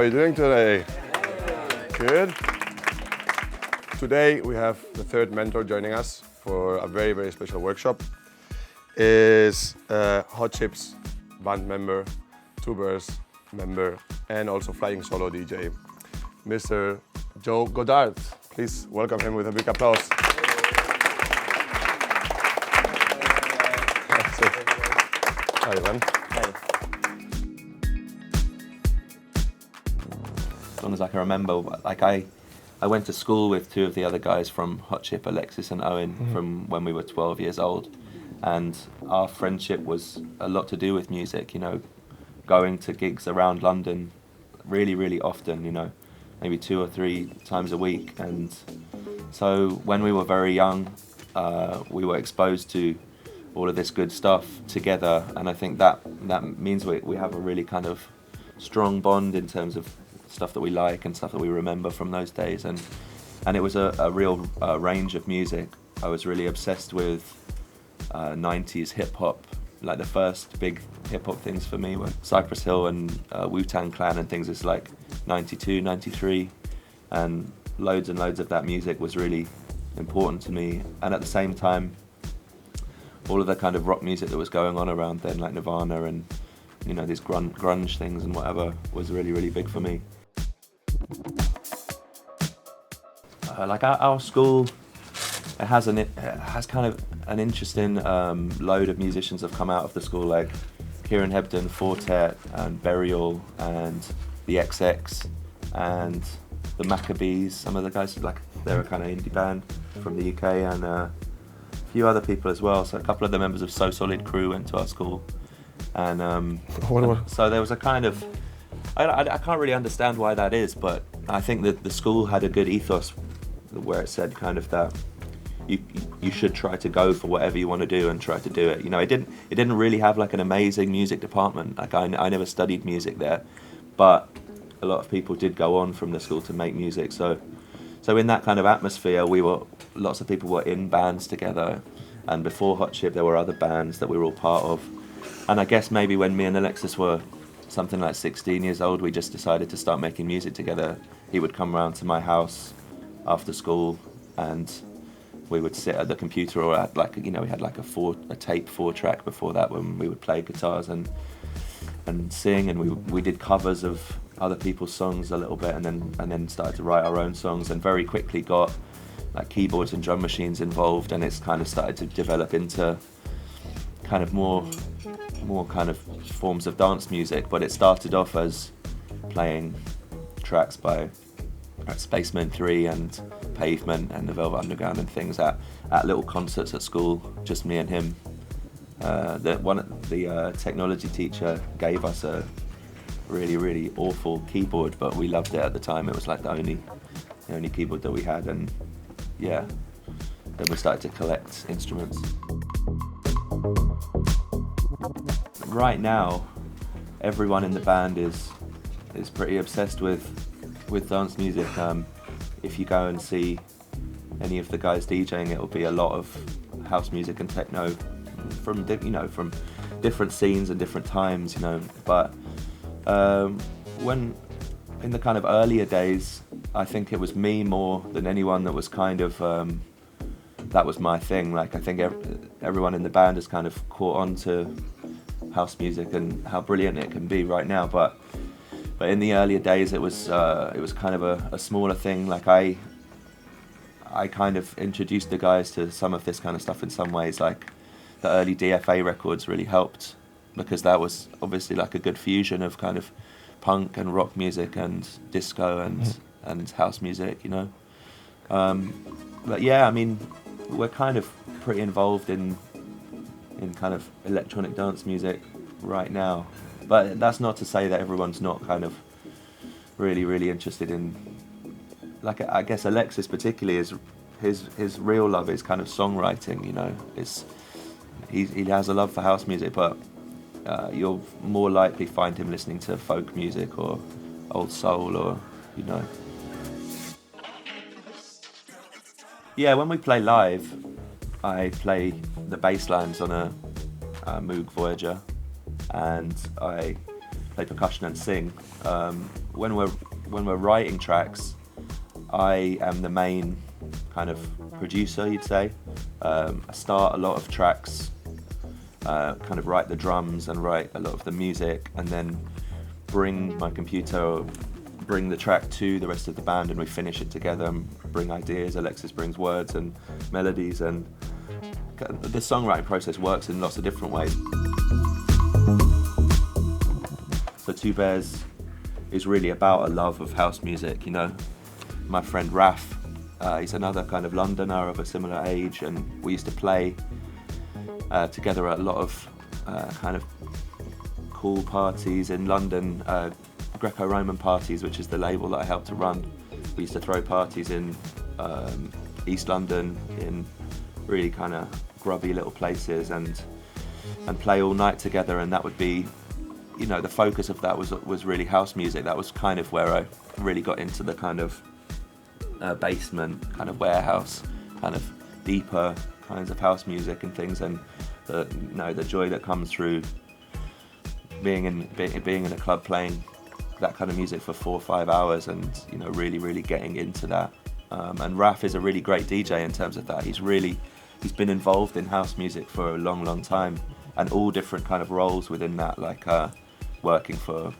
are you doing today? Good. Today we have the third mentor joining us for a very, very special workshop. Is Hot Chip's band member, Tubers member, and also flying solo DJ, Mr. Joe Goddard. Please welcome him with a big applause. Hi, man. Hey. As long as I can remember, like I went to school with two of the other guys from Hot Chip, Alexis and Owen, from when we were 12 years old. And our friendship was a lot to do with music, you know, going to gigs around London really, really often, you know, maybe 2 or 3 times a week. And so when we were very young, we were exposed to all of this good stuff together. And I think that means we have a really kind of strong bond in terms of stuff that we like and stuff that we remember from those days. And it was a real range of music. I was really obsessed with 90s hip-hop. Like the first big hip-hop things for me were Cypress Hill and Wu-Tang Clan and things. It's like 92, 93, and loads of that music was really important to me. And at the same time, all of the kind of rock music that was going on around then, like Nirvana and, you know, these grunge things and whatever, was really, really big for me. Like our school, it has kind of an interesting load of musicians have come out of the school, like Kieran Hebden, Fortet, and Burial, and the XX, and the Maccabees. Some of the guys, like, they're a kind of indie band from the UK, and a few other people as well. So a couple of the members of So Solid Crew went to our school, and so there was a kind of, I can't really understand why that is, but I think that the school had a good ethos where it said kind of that you should try to go for whatever you want to do and try to do it. You know, it didn't really have like an amazing music department. Like I never studied music there, but a lot of people did go on from the school to make music. So in that kind of atmosphere, lots of people were in bands together, and before Hot Chip there were other bands that we were all part of. And I guess maybe when me and Alexis were something like 16 years old, we just decided to start making music together. He would come round to my house after school, and we would sit at the computer, or at, like, you know, we had like a tape 4-track before that, when we would play guitars and sing, and we did covers of other people's songs a little bit, and then started to write our own songs, and very quickly got like keyboards and drum machines involved, and it's kind of started to develop into kind of more kind of forms of dance music. But it started off as playing tracks by Spacemen 3 and Pavement and the Velvet Underground and things at little concerts at school, just me and him. The technology teacher gave us a really, really awful keyboard, but we loved it at the time. It was like the only keyboard that we had, and yeah, then we started to collect instruments. Right now, everyone in the band is pretty obsessed with dance music. If you go and see any of the guys DJing, it'll be a lot of house music and techno from different scenes and different times, you know. But when in the kind of earlier days, I think it was me more than anyone that was kind of that was my thing. Like I think everyone in the band has kind of caught on to house music and how brilliant it can be right now. But in the earlier days, it was kind of a smaller thing. Like I kind of introduced the guys to some of this kind of stuff in some ways. Like the early DFA records really helped, because that was obviously like a good fusion of kind of punk and rock music and disco and house music, you know. But yeah, I mean, we're kind of pretty involved in kind of electronic dance music right now. But that's not to say that everyone's not kind of really, really interested in, like, I guess Alexis particularly is his real love is kind of songwriting, you know. He has a love for house music, but you'll more likely find him listening to folk music or old soul, or, you know. Yeah, when we play live, I play the bass lines on a Moog Voyager, and I play percussion and sing. when we're writing tracks, I am the main kind of producer, you'd say. I start a lot of tracks, kind of write the drums and write a lot of the music, and then bring my computer, bring the track to the rest of the band, and we finish it together and bring ideas. Alexis brings words and melodies, and the songwriting process works in lots of different ways. So Two Bears is really about a love of house music, you know. My friend Raf, he's another kind of Londoner of a similar age, and we used to play together at a lot of kind of cool parties in London, Greco-Roman parties, which is the label that I helped to run. We used to throw parties in East London, in really kind of grubby little places, and play all night together, and that would be, you know, the focus of that was really house music. That was kind of where I really got into the kind of basement, kind of warehouse, kind of deeper kinds of house music and things, and the joy that comes through being in a club playing that kind of music for 4 or 5 hours, and you know, really getting into that. And Raf is a really great DJ in terms of that. He's been involved in house music for a long time, and all different kind of roles within that, like working for,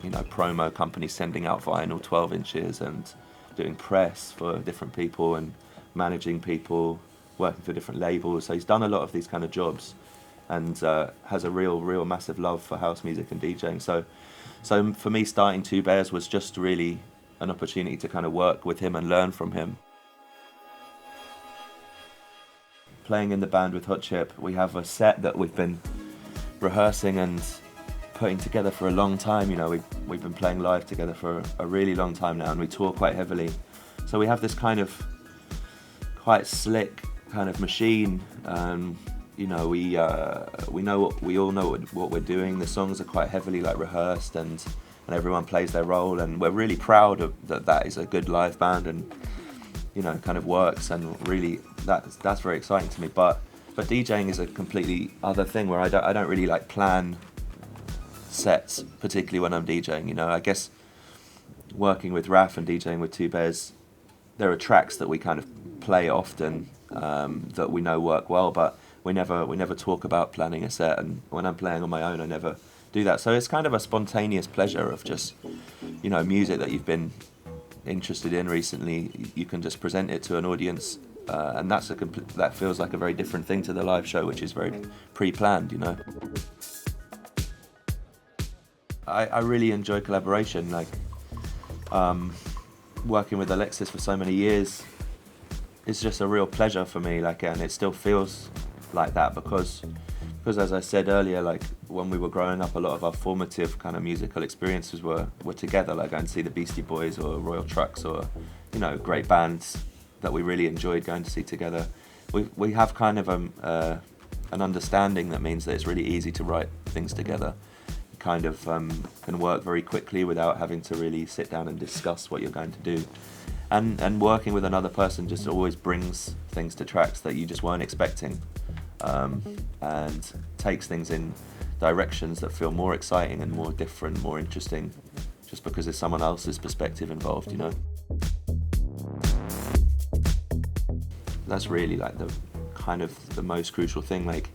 you know, promo companies, sending out vinyl 12 inches, and doing press for different people, and managing people, working for different labels. So he's done a lot of these kind of jobs, and has a real massive love for house music and DJing. So for me, starting Two Bears was just really an opportunity to kind of work with him and learn from him. Playing in the band with Hot Chip, we have a set that we've been rehearsing and putting together for a long time. You know, we've been playing live together for a really long time now, and we tour quite heavily. So we have this kind of quite slick kind of machine. You know, we all know what we're doing. The songs are quite heavily like rehearsed, and everyone plays their role, and we're really proud of that is a good live band, and you know, kind of works, and really that's very exciting to me. But DJing is a completely other thing, where I don't really like plan sets, particularly when I'm DJing. You know, I guess working with Raf and DJing with Two Bears, there are tracks that we kind of play often that we know work well, but we never talk about planning a set, and when I'm playing on my own, I never do that. So it's kind of a spontaneous pleasure of just, you know, music that you've been interested in recently. You can just present it to an audience, and that feels like a very different thing to the live show, which is very pre-planned, you know. I really enjoy collaboration, like working with Alexis for so many years. It's just a real pleasure for me, like, and it still feels like that because as I said earlier, like when we were growing up, a lot of our formative kind of musical experiences were together, like going to see the Beastie Boys or Royal Trucks, or, you know, great bands that we really enjoyed going to see together. We have kind of an understanding that means that it's really easy to write things together. You kind of can work very quickly without having to really sit down and discuss what you're going to do. And working with another person just always brings things to tracks that you just weren't expecting, and takes things in directions that feel more exciting and more different, more interesting, just because there's someone else's perspective involved, you know. That's really like the kind of the most crucial thing. Like,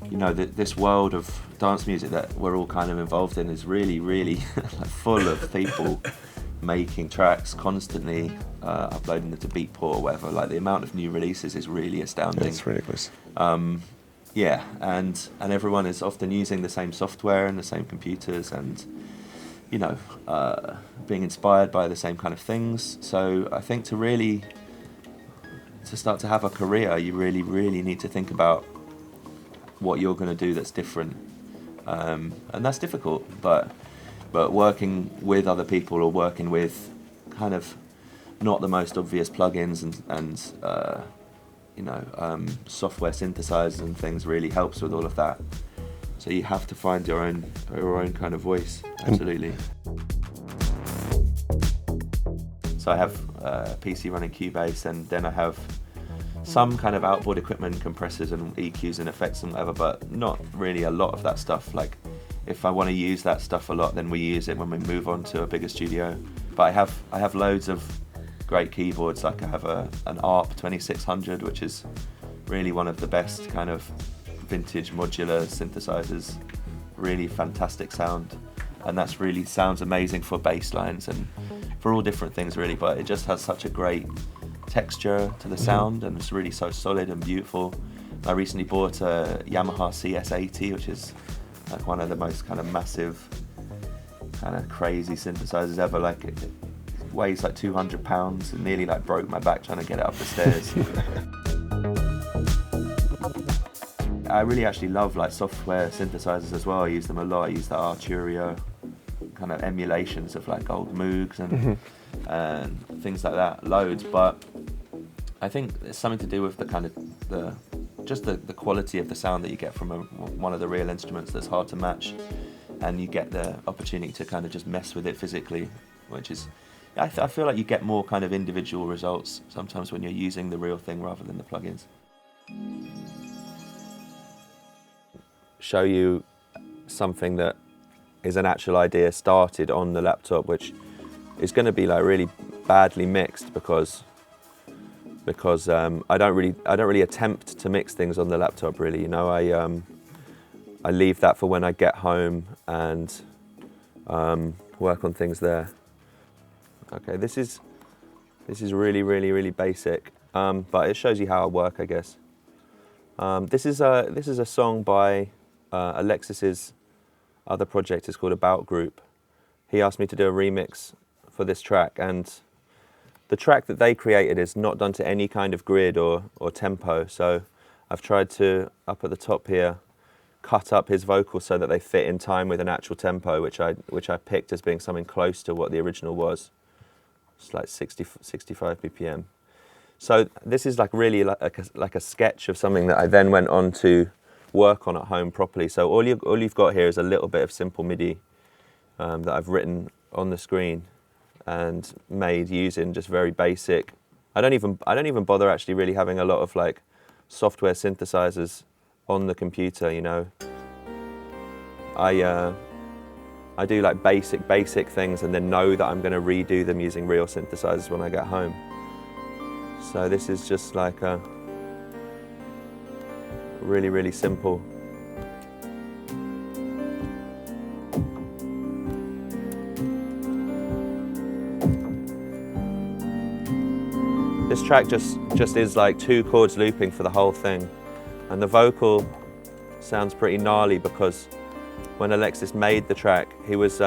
you know, this world of dance music that we're all kind of involved in is really like full of people making tracks constantly, uploading them to Beatport or whatever. Like, the amount of new releases is really astounding. Yeah, it's ridiculous. Yeah, and everyone is often using the same software and the same computers, and, you know, being inspired by the same kind of things. So I think to start to have a career, you really need to think about what you're going to do that's different, and that's difficult. But working with other people, or working with kind of not the most obvious plugins and you know, software synthesizers and things really helps with all of that. So you have to find your own kind of voice. Absolutely. So I have a PC running Cubase, and then I have some kind of outboard equipment, compressors and EQs and effects and whatever, but not really a lot of that stuff. Like, if I want to use that stuff a lot, then we use it when we move on to a bigger studio. But I have loads of great keyboards. Like I have an ARP 2600, which is really one of the best kind of vintage modular synthesizers. Really fantastic sound, and that's really sounds amazing for bass lines and for all different things really, but it just has such a great texture to the sound, and it's really so solid and beautiful. I recently bought a Yamaha CS80, which is like one of the most kind of massive, kind of crazy synthesizers ever. Like it weighs like 200 pounds and nearly like broke my back trying to get it up the stairs. I really actually love like software synthesizers as well. I use them a lot. I use the Arturio kind of emulations of like old Moogs and things like that, loads. But I think it's something to do with the kind of the quality of the sound that you get from one of the real instruments that's hard to match, and you get the opportunity to kind of just mess with it physically, which is, I feel like you get more kind of individual results sometimes when you're using the real thing rather than the plugins. Show you something that is an actual idea started on the laptop, which is going to be like really badly mixed because I don't really attempt to mix things on the laptop really. You know, I leave that for when I get home and work on things there. Okay, this is really basic, but it shows you how I work, I guess. This is a song by Alexis's other project. Is called About Group. He asked me to do a remix for this track, and the track that they created is not done to any kind of grid or tempo, so I've tried to, up at the top here, cut up his vocals so that they fit in time with an actual tempo, which I picked as being something close to what the original was. It's like 65 BPM. So this is like really like a sketch of something that I then went on to work on at home properly. So all you've got here is a little bit of simple MIDI that I've written on the screen and made using just very basic. I don't even bother actually really having a lot of like software synthesizers on the computer. You know, I do like basic things and then know that I'm going to redo them using real synthesizers when I get home. So this is just like a really simple. This track just is like 2 chords looping for the whole thing, and the vocal sounds pretty gnarly because when Alexis made the track, he was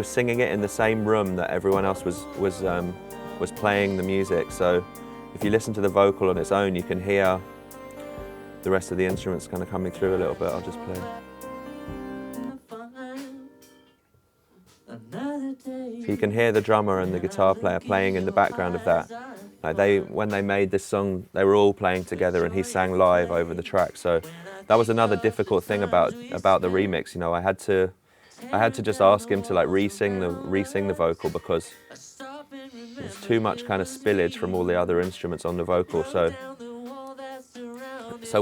singing it in the same room that everyone else was playing the music. So if you listen to the vocal on its own, you can hear the rest of the instruments kind of coming through a little bit. I'll just play. So you can hear the drummer and the guitar player playing in the background of that. Like when they made this song, they were all playing together, and he sang live over the track. So that was another difficult thing about the remix. You know, I had to just ask him to like re-sing the vocal because there's too much kind of spillage from all the other instruments on the vocal. So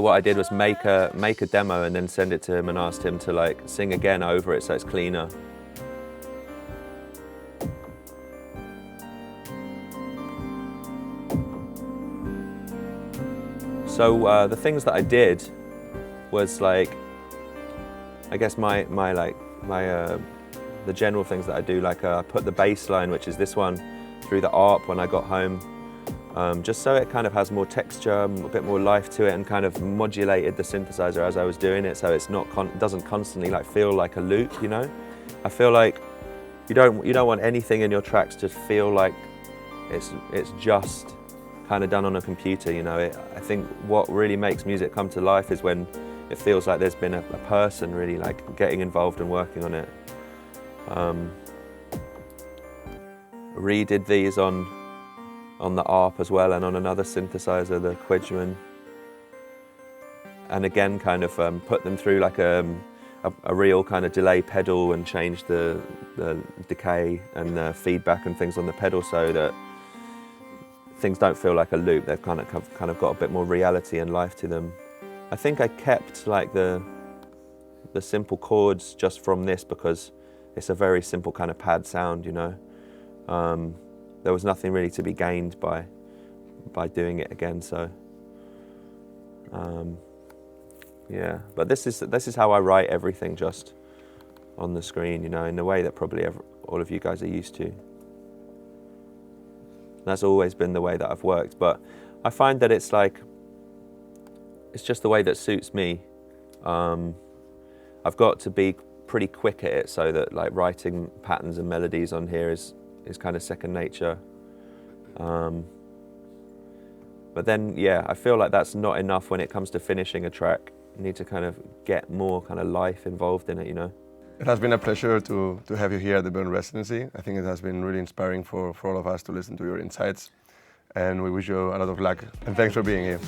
what I did was make a demo and then send it to him and asked him to like sing again over it so it's cleaner. So the things that I did was like, I guess the general things that I do, like I put the bass line, which is this one, through the ARP when I got home, just so it kind of has more texture, a bit more life to it, and kind of modulated the synthesizer as I was doing it, so it's not doesn't constantly like feel like a loop, you know. I feel like you don't want anything in your tracks to feel like it's just kind of done on a computer, you know. I think what really makes music come to life is when it feels like there's been a person really like getting involved and working on it. Redid these on the ARP as well, and on another synthesizer, the Quedgeman, and again kind of put them through like a real kind of delay pedal and changed the decay and the feedback and things on the pedal so that things don't feel like a loop. They've kind of got a bit more reality and life to them. I think I kept like the the simple chords just from this because it's a very simple kind of pad sound, you know. There was nothing really to be gained by doing it again, so yeah. But this is how I write everything, just on the screen, you know, in the way that probably all of you guys are used to. That's always been the way that I've worked, but I find that it's just the way that suits me. I've got to be pretty quick at it so that like writing patterns and melodies on here is kind of second nature. But then, yeah, I feel like that's not enough when it comes to finishing a track. You need to kind of get more kind of life involved in it, you know. It has been a pleasure to have you here at the Bern Residency. I think it has been really inspiring for all of us to listen to your insights. And we wish you a lot of luck. And thanks for being here.